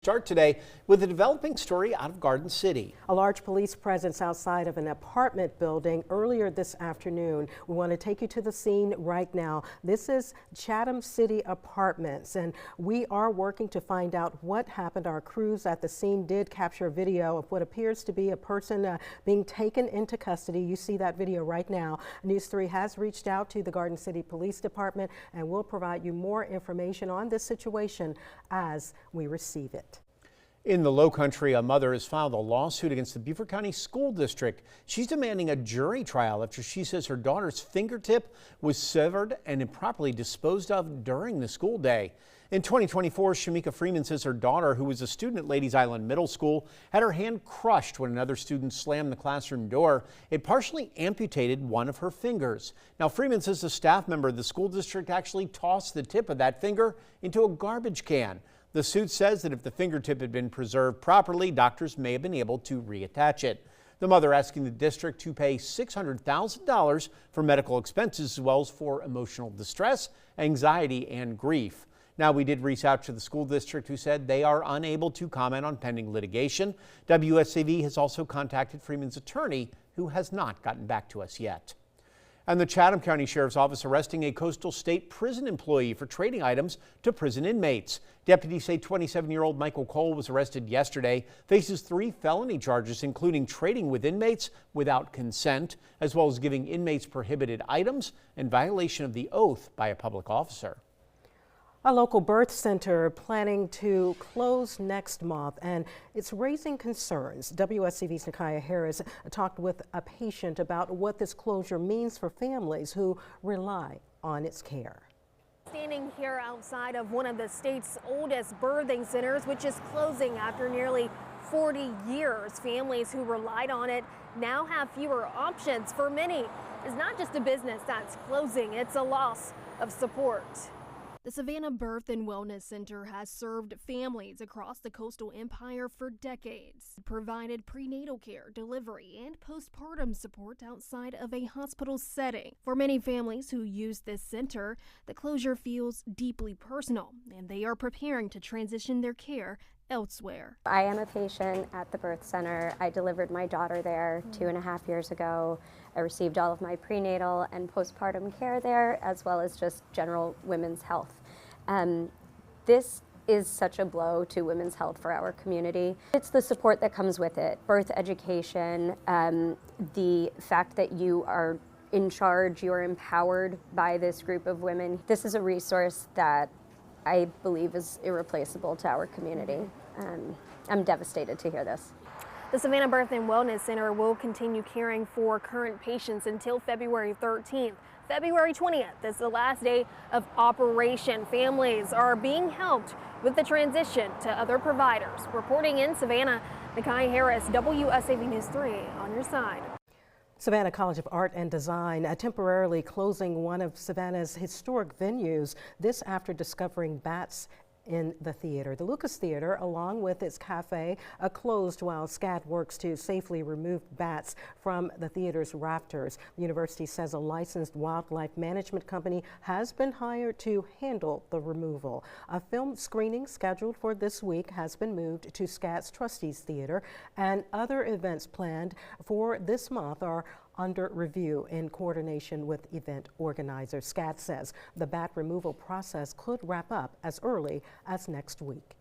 Start today with a developing story out of Garden City. A large police presence outside of an apartment building earlier this afternoon. We want to take you to the scene right now. This is Chatham City Apartments, and we are working to find out what happened. Our crews at the scene did capture a video of what appears to be a person being taken into custody. You see that video right now. News 3 has reached out to the Garden City Police Department and will provide you more information on this situation as we receive it. In the Low Country, a mother has filed a lawsuit against the Beaufort County School District. She's demanding a jury trial after she says her daughter's fingertip was severed and improperly disposed of during the school day. In 2024, Shamika Freeman says her daughter, who was a student at Ladies Island Middle School, had her hand crushed when another student slammed the classroom door. It partially amputated one of her fingers. Now, Freeman says a staff member of the school district actually tossed the tip of that finger into a garbage can. The suit says that if the fingertip had been preserved properly, doctors may have been able to reattach it. The mother asking the district to pay $600,000 for medical expenses as well as for emotional distress, anxiety, and grief. Now, we did reach out to the school district, who said they are unable to comment on pending litigation. WSAV has also contacted Freeman's attorney, who has not gotten back to us yet. And the Chatham County Sheriff's Office arresting a coastal state prison employee for trading items to prison inmates. Deputies say 27-year-old Michael Cole was arrested yesterday, faces 3 felony charges, including trading with inmates without consent, as well as giving inmates prohibited items and violation of the oath by a public officer. A local birth center planning to close next month, and it's raising concerns. WSAV's Nakaya Harris talked with a patient about what this closure means for families who rely on its care. Standing here outside of one of the state's oldest birthing centers, which is closing after nearly 40 years. Families who relied on it now have fewer options. For many, it's not just a business that's closing, it's a loss of support. The Savannah Birth and Wellness Center has served families across the coastal empire for decades, provided prenatal care, delivery, and postpartum support outside of a hospital setting. For many families who use this center, the closure feels deeply personal, and they are preparing to transition their care elsewhere. I am a patient at the birth center. I delivered my daughter there 2.5 years ago. I received all of my prenatal and postpartum care there, as well as just general women's health. This is such a blow to women's health for our community. It's the support that comes with it, birth education, the fact that you are in charge, you're empowered by this group of women. This is a resource that I believe is irreplaceable to our community. I'm devastated to hear this. The Savannah Birth and Wellness Center will continue caring for current patients until February 13th. February 20th is the last day of operation. Families are being helped with the transition to other providers. Reporting in Savannah, Nakaya Harris, WSAV News 3 on your side. Savannah College of Art and Design temporarily closing one of Savannah's historic venues, this after discovering bats in the theater. The Lucas Theater, along with its cafe, closed while SCAD works to safely remove bats from the theater's rafters. The university says a licensed wildlife management company has been hired to handle the removal. A film screening scheduled for this week has been moved to SCAD's Trustees Theater, and other events planned for this month are under review in coordination with event organizers. SCAD says the bat removal process could wrap up as early as next week.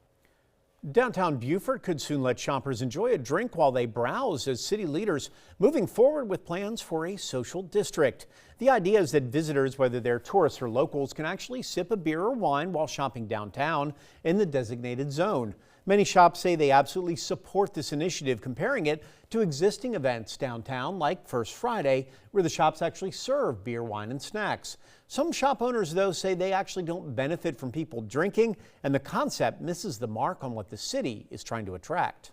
Downtown Beaufort could soon let shoppers enjoy a drink while they browse as city leaders moving forward with plans for a social district. The idea is that visitors, whether they're tourists or locals, can actually sip a beer or wine while shopping downtown in the designated zone. Many shops say they absolutely support this initiative, comparing it to existing events downtown like First Friday, where the shops actually serve beer, wine, and snacks. Some shop owners, though, say they actually don't benefit from people drinking, and the concept misses the mark on what the city is trying to attract.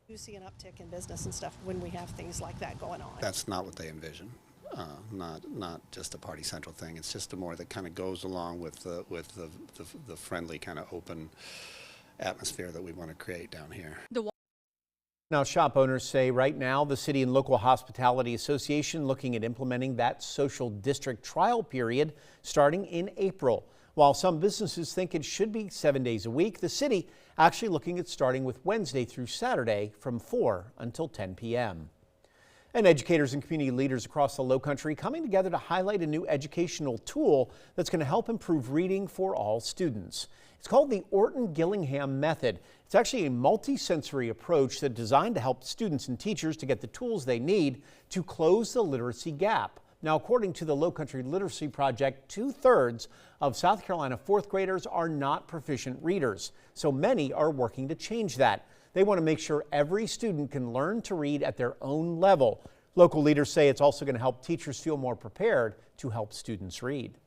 You see an uptick in business and stuff when we have things like that going on. That's not what they envision. Not just a Party Central thing. It's just a more that kind of goes along with the friendly kind of open atmosphere that we want to create down here. Now, shop owners say right now the City and Local Hospitality Association looking at implementing that social district trial period starting in April. While some businesses think it should be 7 days a week, the city actually looking at starting with Wednesday through Saturday from 4 until 10 p.m. And educators and community leaders across the Lowcountry coming together to highlight a new educational tool that's going to help improve reading for all students. It's called the Orton-Gillingham method. It's actually a multi-sensory approach that's designed to help students and teachers to get the tools they need to close the literacy gap. Now, according to the Lowcountry Literacy Project, 2/3 of South Carolina fourth graders are not proficient readers. So many are working to change that. They want to make sure every student can learn to read at their own level. Local leaders say it's also going to help teachers feel more prepared to help students read.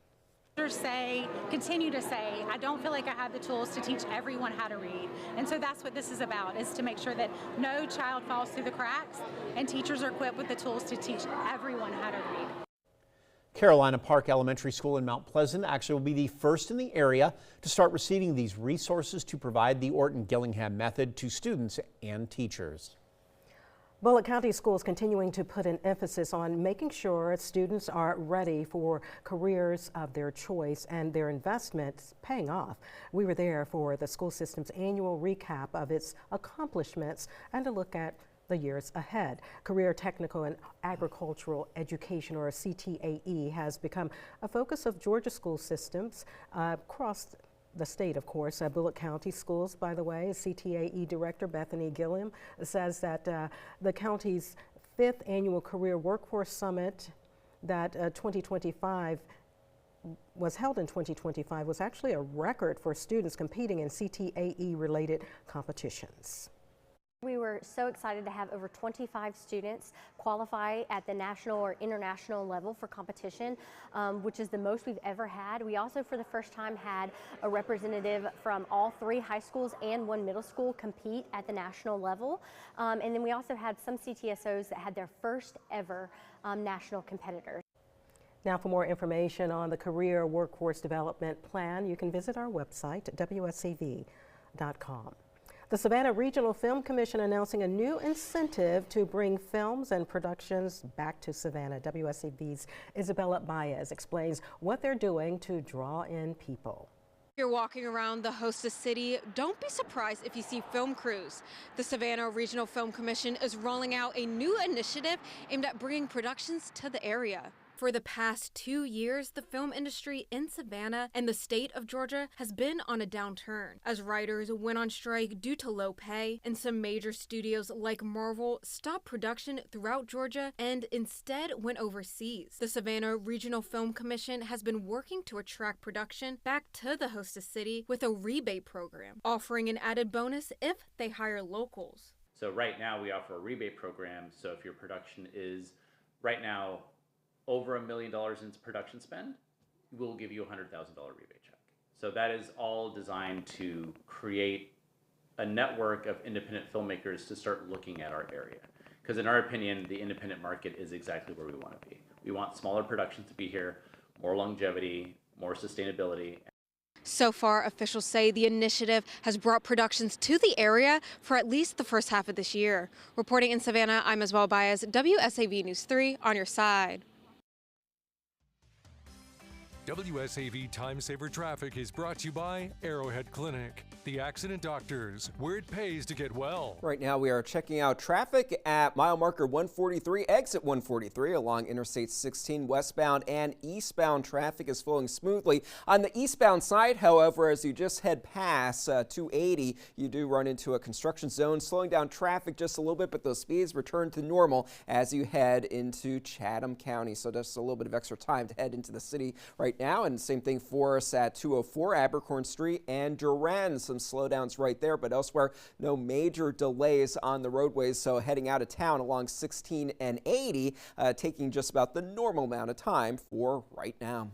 Continue to say, I don't feel like I have the tools to teach everyone how to read. And so that's what this is about, is to make sure that no child falls through the cracks and teachers are equipped with the tools to teach everyone how to read. Carolina Park Elementary School in Mount Pleasant actually will be the first in the area to start receiving these resources to provide the Orton-Gillingham method to students and teachers. Bullitt County Schools continuing to put an emphasis on making sure students are ready for careers of their choice and their investments paying off. We were there for the school system's annual recap of its accomplishments and to look at the years ahead. Career Technical and Agricultural Education, or CTAE, has become a focus of Georgia school systems across the state, of course. Bullitt County Schools, by the way, CTAE Director Bethany Gilliam says that the county's 5th annual Career Workforce Summit that 2025 was held in 2025 was actually a record for students competing in CTAE-related competitions. We were so excited to have over 25 students qualify at the national or international level for competition, which is the most we've ever had. We also, for the first time, had a representative from all 3 high schools and 1 middle school compete at the national level. And then we also had some CTSOs that had their first ever national competitors. Now, for more information on the Career Workforce Development Plan, you can visit our website, WSAV.com. The Savannah Regional Film Commission announcing a new incentive to bring films and productions back to Savannah. WSAV's Isabella Baez explains what they're doing to draw in people. If you're walking around the hostess city, don't be surprised if you see film crews. The Savannah Regional Film Commission is rolling out a new initiative aimed at bringing productions to the area. For the past 2 years, the film industry in Savannah and the state of Georgia has been on a downturn as writers went on strike due to low pay, and some major studios like Marvel stopped production throughout Georgia and instead went overseas. The Savannah Regional Film Commission has been working to attract production back to the hostess city with a rebate program, offering an added bonus if they hire locals. So right now we offer a rebate program, so if your production is right now over $1 million in production spend, we'll give you a $100,000 rebate check. So that is all designed to create a network of independent filmmakers to start looking at our area. Because in our opinion, the independent market is exactly where we want to be. We want smaller productions to be here, more longevity, more sustainability. So far, officials say the initiative has brought productions to the area for at least the first half of this year. Reporting in Savannah, I'm Isabella Baez, WSAV News 3, on your side. WSAV Time Saver Traffic is brought to you by Arrowhead Clinic, the accident doctors, where it pays to get well. Right now we are checking out traffic at mile marker 143, exit 143 along Interstate 16 westbound and eastbound. Traffic is flowing smoothly. On the eastbound side, however, as you just head past 280, you do run into a construction zone, slowing down traffic just a little bit, but those speeds return to normal as you head into Chatham County. So just a little bit of extra time to head into the city right now. And same thing for us at 204 Abercorn Street and Duran. Some slowdowns right there, but elsewhere no major delays on the roadways. So heading out of town along 16 and 80, taking just about the normal amount of time for right now.